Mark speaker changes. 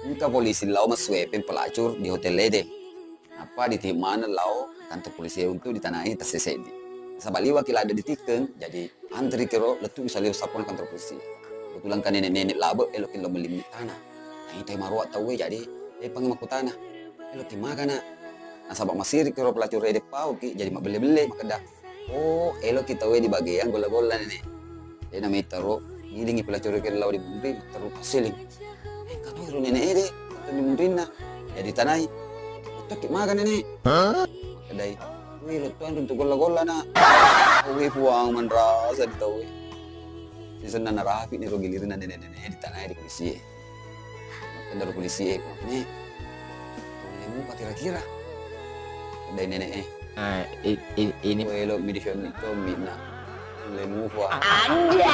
Speaker 1: Muka polisi lau maswepen pelacur di hotel lede. Apa di tim mana lau kantor polisi untuk ditanai tersesedi. Sabali wakil ada di tikeng, jadi antri kero letu bisa lewat sapon kantor polisi. Kebetulan kan nenek-nenek labo elok lo melimit tanah. Nah itu maruat tahu jadi panggil maku tanah. Elok makan nak. Nah sabak masir kero pelacur rede pau ki jadi mak bele-bele mak kedak. Oh elok kita di bagian gola-gola nenek. Jadi namanya taruh gilingi pelacur rede lau di bumi taruh pasiling. Kanu nenek ede di mundina jadi tanai. Betul makan nenek. Kedai. Wih, lo tuan untuk gola-gola na. Wih, puang manrasa di tahu. Si senang narafi ni rogilirin na nenek-nenek di tanah di polisi. Makan dari polisi ini. Kamu apa kira-kira? Kedai nenek
Speaker 2: Ini
Speaker 1: Wih, lo mediation itu mina. Lemu puang.
Speaker 3: Anda.